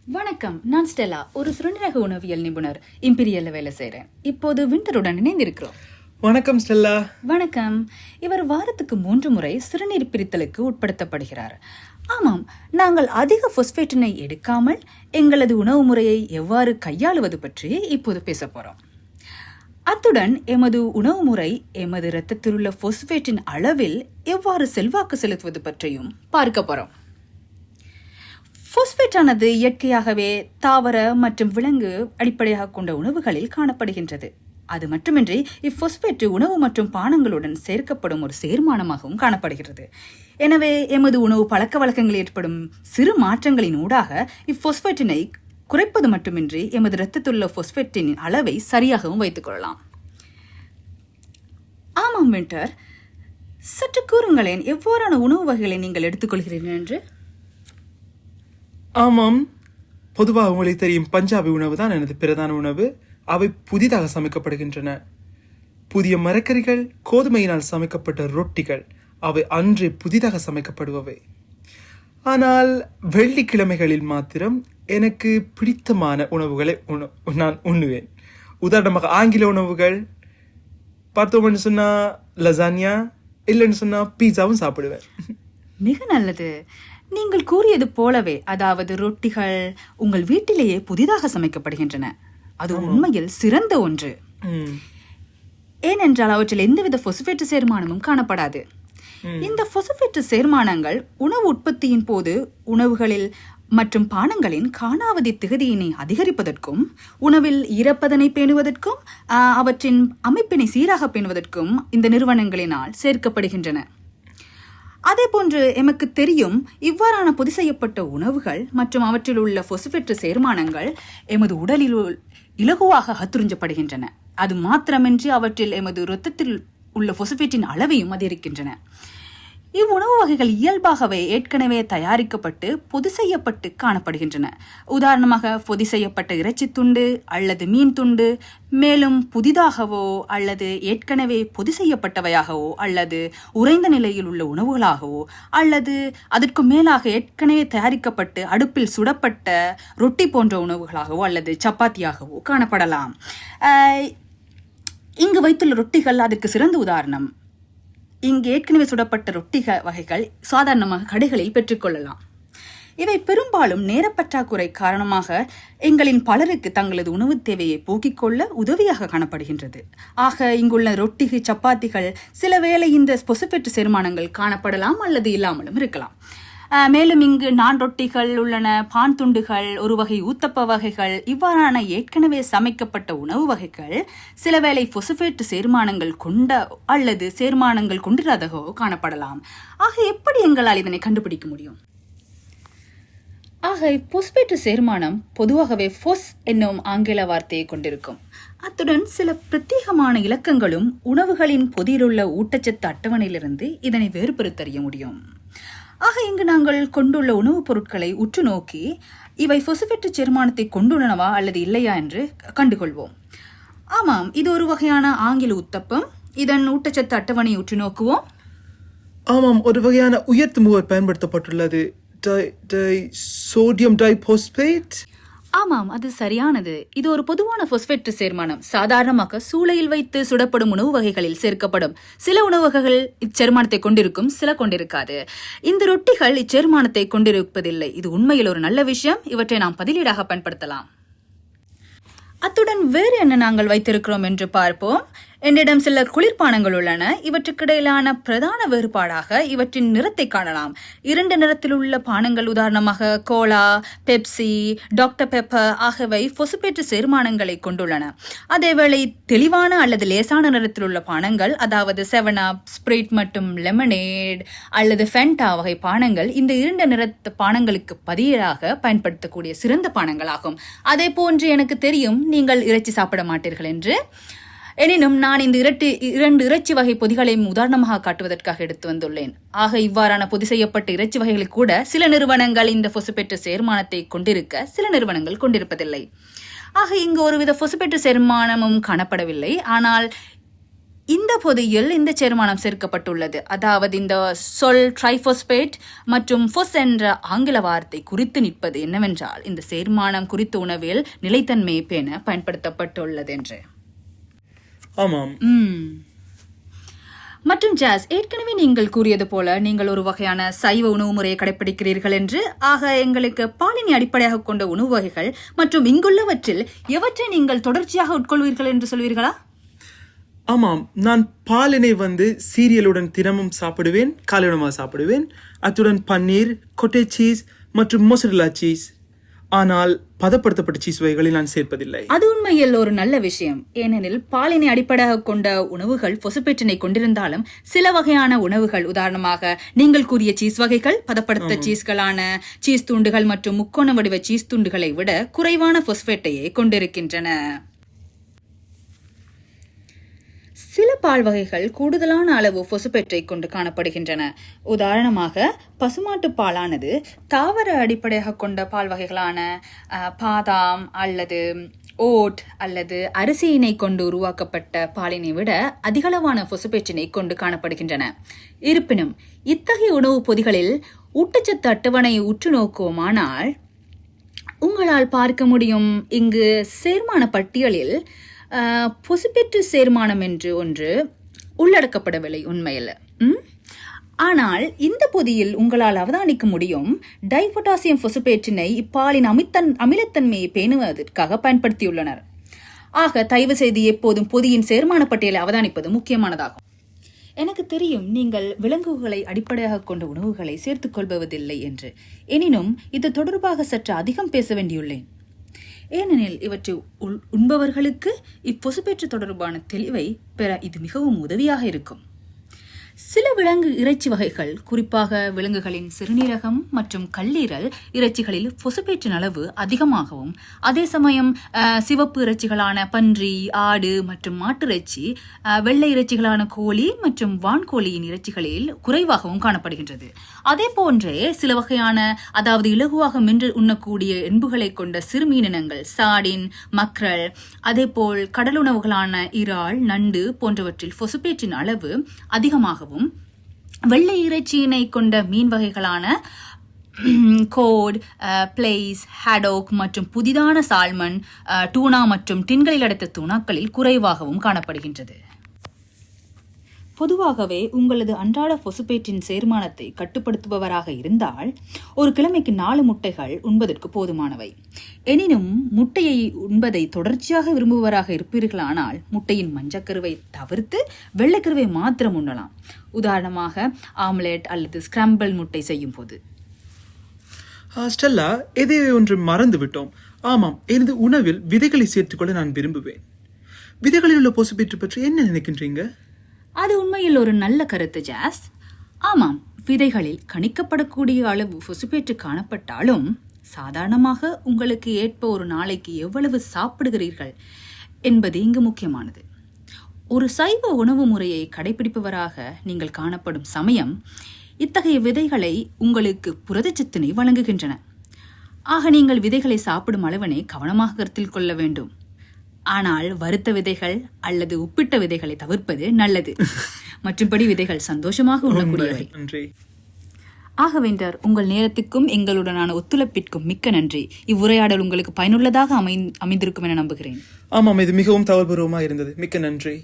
வணக்கம், நான் ஸ்டெல்லா, ஒரு சிறுநீரக உணவியல் நிபுணர். இம்பீரியல்ல வேலை செய்கிறேன். இப்போது விண்டருடன் இணைந்திருக்கிறோம். வணக்கம் ஸ்டெல்லா. வணக்கம். இவர் வாரத்துக்கு 3 முறை சிறுநீர் பிரித்தலுக்கு உட்படுத்தப்படுகிறார். ஆமாம், நாங்கள் அதிக பொஸ்பேட்டினை எடுக்காமல் எங்களது உணவு முறையை எவ்வாறு கையாளுவது பற்றி இப்போது பேச போறோம். அத்துடன் எமது உணவு முறை எமது இரத்தத்தில் உள்ள பொஸ்பேட்டின் அளவில் எவ்வாறு செல்வாக்கு செலுத்துவது பற்றியும் பார்க்க போறோம். பொஸ்பேட்டானது இயற்கையாகவே தாவர மற்றும் விலங்கு அடிப்படையாக கொண்ட உணவுகளில் காணப்படுகின்றது. அது மட்டுமின்றி இப்பொஸ்பேட்டு உணவு மற்றும் பானங்களுடன் சேர்க்கப்படும் ஒரு சேர்மானமாகவும் காணப்படுகிறது. எனவே எமது உணவு பழக்க வழக்கங்களில் ஏற்படும் சிறு மாற்றங்களின் ஊடாக இப்பொஸ்பேட்டினை குறைப்பது மட்டுமின்றி எமது இரத்தத்துள்ள பொஸ்பேட்டின் அளவை சரியாகவும் வைத்துக் கொள்ளலாம். ஆமாம் வின்டர், சற்று கூறுங்களேன், எவ்வாறான உணவு வகைகளை நீங்கள் எடுத்துக்கொள்கிறீர்கள் என்று. ஆமாம், பொதுவாக உங்களுக்கு தெரியும், பஞ்சாபி உணவு தான் எனது பிரதான உணவு. அவை புதிதாக சமைக்கப்படுகின்றன. புதிய மரக்கறிகள், கோதுமையினால் சமைக்கப்பட்ட ரொட்டிகள், அவை அன்றே புதிதாக சமைக்கப்படுபவை. ஆனால் வெள்ளிக்கிழமைகளில் மாத்திரம் எனக்கு பிடித்தமான உணவுகளை நான் உண்ணுவேன். உதாரணமாக ஆங்கில உணவுகள் பார்த்தோம்னு சொன்னா லசானியா, இல்லைன்னு சொன்னா பீஸாவும் சாப்பிடுவேன். மிக நல்லது. நீங்கள் கூறியது போலவே, அதாவது ரொட்டிகள் உங்கள் வீட்டிலேயே புதிதாக சமைக்கப்படுகின்றன. அது உண்மையில் சிறந்த ஒன்று. ஏனென்றால் அவற்றில் எந்தவித பொசுபேட்டு சேர்மானமும் காணப்படாது. இந்த பொசுபேட்டு சேர்மானங்கள் உணவு உற்பத்தியின் போது உணவுகளில் மற்றும் பானங்களின் காணாவதி திகதியினை அதிகரிப்பதற்கும், உணவில் ஈரப்பதனை பேணுவதற்கும், அவற்றின் அமைப்பினை சீராக பேணுவதற்கும் இந்த நிறுவனங்களினால் சேர்க்கப்படுகின்றன. அதே போன்று எமக்கு தெரியும், இவ்வாறான பொதி செய்யப்பட்ட உணவுகள் மற்றும் அவற்றில் உள்ள பொசுபேட்டு சேர்மானங்கள் எமது உடலில் இலகுவாக அத்துறிஞ்சப்படுகின்றன. அது மாத்திரமின்றி அவற்றில் எமது இரத்தத்தில் உள்ள பொசுபேட்டின் அளவையும் அதிகரிக்கின்றன. இவ்வுணவு வகைகள் இயல்பாகவே ஏற்கனவே தயாரிக்கப்பட்டு பொதி செய்யப்பட்டு காணப்படுகின்றன. உதாரணமாக பொதி செய்யப்பட்ட இறைச்சி துண்டு அல்லது மீன் துண்டு, மேலும் புதிதாகவோ அல்லது ஏற்கனவே பொதி செய்யப்பட்டவையாகவோ அல்லது உறைந்த நிலையில் உள்ள உணவுகளாகவோ அல்லது அதற்கு மேலாக ஏற்கனவே தயாரிக்கப்பட்டு அடுப்பில் சுடப்பட்ட ரொட்டி போன்ற உணவுகளாகவோ அல்லது சப்பாத்தியாகவோ காணப்படலாம். இங்கு வைத்துள்ள ரொட்டிகள் அதற்கு சிறந்த உதாரணம். இங்கு ஏற்கனவே சுடப்பட்ட ரொட்டி வகைகள் சாதாரணமாக கடைகளில் பெற்றுக்கொள்ளலாம். இவை பெரும்பாலும் நேரப்பற்றாக்குறை காரணமாக எங்களின் பலருக்கு தங்களது உணவு தேவையை போக்கிக் கொள்ள உதவியாக காணப்படுகின்றது. ஆக இங்குள்ள ரொட்டி, சப்பாத்திகள் சில வேளை இந்த பொசுபேட்டு சேர்மானங்கள் காணப்படலாம் அல்லது இல்லாமலும் இருக்கலாம். மேலும் இங்கு நான் ரொட்டிகள் உள்ளன, பான் துண்டுகள், ஒரு வகை ஊத்தப்ப வகைகள், இவ்வாறான ஏற்கனவே சமைக்கப்பட்ட உணவு வகைகள் சில வேளை பொசுபேட்டு சேர்மானங்கள் கொண்ட அல்லது சேர்மானங்கள் கொண்டிராதகோ காணப்படலாம். ஆக எப்படி எங்களால் இதனை கண்டுபிடிக்க முடியும்? ஆக பொசுபேட்டு சேர்மானம் பொதுவாகவே பொஸ் என்னும் ஆங்கில வார்த்தையை கொண்டிருக்கும். அத்துடன் சில பிரத்யேகமான இலக்கங்களும் உணவுகளின் பொதியிலுள்ள ஊட்டச்சத்து அட்டவணையிலிருந்து இதனை வேறுபடுத்தறிய முடியும். ஆக இங்கு நாங்கள் கொண்டுள்ள உணவுப் பொருட்களை உற்று நோக்கி இவை பொசுபேட்டு சேர்மானத்தை கொண்டுள்ளனவா அல்லது இல்லையா என்று கண்டுகொள்வோம். ஆமாம், இது ஒரு வகையான ஆங்கில உத்தப்பம். இதன் ஊட்டச்சத்து அட்டவணையை உற்று நோக்குவோம். ஆமாம், ஒரு வகையான உயர்த்து முகவர் பயன்படுத்தப்பட்டுள்ளது, சோடியம் டைபாஸ்பேட். ஆமாம், அது சரியானது. இது ஒரு பொதுவான பொஸ்பேட்டு சேர்மானம். சாதாரணமாக சூளையில் வைத்து சுடப்படும் உணவு வகைகளில் சேர்க்கப்படும். சில உணவு வகைகள் இச்சேர்மானத்தை கொண்டிருக்கும், சில கொண்டிருக்காது. இந்த ரொட்டிகள் இச்சேர்மானத்தை கொண்டிருப்பதில்லை. இது உண்மையில் ஒரு நல்ல விஷயம். இவற்றை நாம் பதிலீடாக பயன்படுத்தலாம். அத்துடன் வேறு என்ன நாங்கள் வைத்திருக்கிறோம் என்று பார்ப்போம். என்னிடம் சில குளிர்பானங்கள் உள்ளன. இவற்றுக்கிடையிலான பிரதான வேறுபாடாக இவற்றின் நிறத்தை காணலாம். 2 நிறத்தில் உள்ள பானங்கள், உதாரணமாக கோலா, பெப்சி, டாக்டர் பெப்பர் ஆகியவை பொசுபேட்டு சேர்மானங்களை கொண்டுள்ளன. அதேவேளை தெளிவான அல்லது லேசான நிறத்தில் உள்ள பானங்கள், அதாவது 7up, ஸ்பிரிட் மற்றும் லெமனேட் அல்லது ஃபென்டா வகை பானங்கள் இந்த 2 நிறத்து பானங்களுக்கு பதிலாக பயன்படுத்தக்கூடிய சிறந்த பானங்களாகும். அதே போன்று எனக்கு தெரியும் நீங்கள் இறைச்சி சாப்பிட மாட்டீர்கள் என்று. எனினும் நான் இந்த 2 இறைச்சி வகை பொதிகளையும் உதாரணமாக காட்டுவதற்காக எடுத்து வந்துள்ளேன். ஆக இவ்வாறான பொதி செய்யப்பட்ட இறைச்சி வகைகளை கூட சில நிறுவனங்கள் இந்த பொசுபேட்டு சேர்மானத்தை கொண்டிருக்க, சில நிறுவனங்கள் கொண்டிருப்பதில்லை. ஆக இங்கு ஒருவித பொசுபேட்டு சேர்மானமும் காணப்படவில்லை. ஆனால் இந்த பொதியில் இந்த சேர்மானம் சேர்க்கப்பட்டுள்ளது. அதாவது இந்த சொல் ட்ரைபோஸ்பேட் மற்றும் ஃபொஸ் என்ற ஆங்கில வார்த்தை குறித்து நிற்பது என்னவென்றால் இந்த சேர்மானம் குறித்த உணவில் நிலைத்தன்மையை பேண பயன்படுத்தப்பட்டுள்ளது என்று. ஆமாம். மற்றும் ஜாஸ், ஏற்கனவே நீங்கள் கூறியது போல நீங்கள் ஒரு வகையான சைவ உணவு முறையை கடைபிடிக்கிறீர்கள் என்று. ஆக எங்களுக்கு பாலினை அடிப்படையாக கொண்ட உணவு வகைகள் மற்றும் இங்குள்ளவற்றில் எவற்றை நீங்கள் தொடர்ச்சியாக உட்கொள்வீர்கள் என்று சொல்வீர்களா? ஆமாம், நான் பாலினை சீரியலுடன் தினமும் சாப்பிடுவேன், காலை உணவாக சாப்பிடுவேன். அத்துடன் பன்னீர், கொட்டை சீஸ் மற்றும் மொசரல்லா சீஸ். ஆனால் பதப்படுத்தப்பட்ட சீஸ் வகைகளை நான் சேர்ப்பதில்லை. அது உண்மையில் ஒரு நல்ல விஷயம். ஏனெனில் பாலினை அடிப்படையாக கொண்ட உணவுகள் பொசுப்பேற்றினை கொண்டிருந்தாலும் சில வகையான உணவுகள், உதாரணமாக நீங்கள் கூறிய சீஸ் வகைகள், பதப்படுத்த சீஸ்களான சீஸ் துண்டுகள் மற்றும் முக்கோண வடிவ சீஸ் துண்டுகளை விட குறைவான பொஸ்பேட்டையே கொண்டிருக்கின்றன. சில பால் வகைகள் கூடுதலான அளவு பொசுப்பேட்டை கொண்டு காணப்படுகின்றன. உதாரணமாக பசுமாட்டு பாலானது தாவர அடிப்படையாக கொண்ட பால் வகைகளான பாதாம் அல்லது ஓட் அல்லது அரிசியினை கொண்டு உருவாக்கப்பட்ட பாலினை விட அதிகளவான பொசுப்பேற்றினை கொண்டு காணப்படுகின்றன. இருப்பினும் இத்தகைய உணவுப் பொதிகளில் ஊட்டச்சத்து அட்டவணை உற்று நோக்குவோமானால் உங்களால் பார்க்க முடியும், இங்கு சேர்மான பட்டியலில் பொசுப்பேற்று சேர்மானம் என்று ஒன்று உள்ளடக்கப்படவில்லை உண்மையில். ஆனால் இந்த பொதியில் உங்களால் அவதானிக்க முடியும், டைபொட்டாசியம் பொசுப்பேற்றினை இப்பாலின் அமிலத்தன்மையை பேணுவதற்காக பயன்படுத்தியுள்ளனர். ஆக தயவு செய்து எப்போதும் பொதியின் சேர்மான பட்டியலை அவதானிப்பது முக்கியமானதாகும். எனக்கு தெரியும் நீங்கள் விலங்குகளை அடிப்படையாக கொண்ட உணவுகளை சேர்த்துக் கொள்வதில்லை என்று. எனினும் இது தொடர்பாக சற்று அதிகம் பேச வேண்டியுள்ளேன். ஏனெனில் இவற்றை உண்பவர்களுக்கு இப்பொசுப்பேற்று தொடர்பான தெளிவை பெற இது மிகவும் உதவியாக இருக்கும். சில விலங்கு இறைச்சி வகைகள், குறிப்பாக விலங்குகளின் சிறுநீரகம் மற்றும் கல்லீரல் இறைச்சிகளில் பொசுப்பேற்றின் அளவு அதிகமாகவும், அதே சமயம் சிவப்பு இறைச்சிகளான பன்றி, ஆடு மற்றும் மாட்டு இறைச்சி, வெள்ளை இறைச்சிகளான கோழி மற்றும் வான்கோழியின் இறைச்சிகளில் குறைவாகவும் காணப்படுகின்றது. அதே போன்றே சில வகையான, அதாவது இலகுவாக மென்று உண்ணக்கூடிய எண்புகளை கொண்ட சிறுமீனினங்கள், சாடின், மக்ரல், அதே போல் கடலுணவுகளான இறால், நண்டு போன்றவற்றில் பொசுப்பேற்றின் அளவு அதிகமாக, வெள்ளை இறைச்சியினை கொண்ட மீன் வகைகளான கோட், பிளேஸ், ஹேடோக் மற்றும் புதிதான சால்மன், டூனா மற்றும் டின்களில் அடைத்த தூணாக்களில் குறைவாகவும் காணப்படுகின்றது. பொதுவாகவே உங்களது அன்றாட பொசுப்பேற்றின் சேர்மானத்தை கட்டுப்படுத்துபவராக இருந்தால் ஒரு கிழமைக்கு 4 முட்டைகள் உண்பதற்கு போதுமானவை. எனினும் முட்டையை உண்பதை தொடர்ச்சியாக விரும்புவராக இருப்பீர்களானால் முட்டையின் மஞ்சக்கருவை தவிர்த்து வெள்ளைக்கருவை மாத்திரம் உண்ணலாம். உதாரணமாக ஆம்லெட் அல்லது ஸ்கிராம்பிள் முட்டை செய்யும் போது. ஸ்டெல்லா, எதை ஒன்று மறந்து விட்டோம். ஆமாம், எனது உணவில் விதைகளை சேர்த்துக்கொள்ள நான் விரும்புவேன். விதைகளில் உள்ள பொசுப்பேற்று பற்றி என்ன நினைக்கின்றீங்க? அது உண்மையில் ஒரு நல்ல கருத்து ஜாஸ். ஆமாம், விதைகளில் கணிக்கப்படக்கூடிய அளவு பொசுப்பேற்று காணப்பட்டாலும் சாதாரணமாக உங்களுக்கு ஏற்ப ஒரு நாளைக்கு எவ்வளவு சாப்பிடுகிறீர்கள் என்பது இங்கு முக்கியமானது. ஒரு சைவ உணவு முறையை கடைபிடிப்பவராக நீங்கள் காணப்படும் சமயம் இத்தகைய விதைகளை உங்களுக்கு புரதச்சத்தினை வழங்குகின்றன. ஆக நீங்கள் விதைகளை சாப்பிடும் அளவினை கவனமாக கருத்தில் கொள்ள வேண்டும். ஆனால் வறுத்த விதைகள் அல்லது உப்பிட்ட விதைகளை தவிர்ப்பது நல்லது. மற்றபடி விதைகள் சந்தோஷமாக உண்ணக்கூடியவை. ஆகவேண்டர், உங்கள் நேரத்துக்கும் எங்களுடனான ஒத்துழைப்பிற்கும் மிக்க நன்றி. இவ்வுரையாடல் உங்களுக்கு பயனுள்ளதாக அமைந்திருக்கும் என நம்புகிறேன். ஆமாம், இது மிகவும் தகவல்பூர்வமாக இருந்தது. மிக்க நன்றி.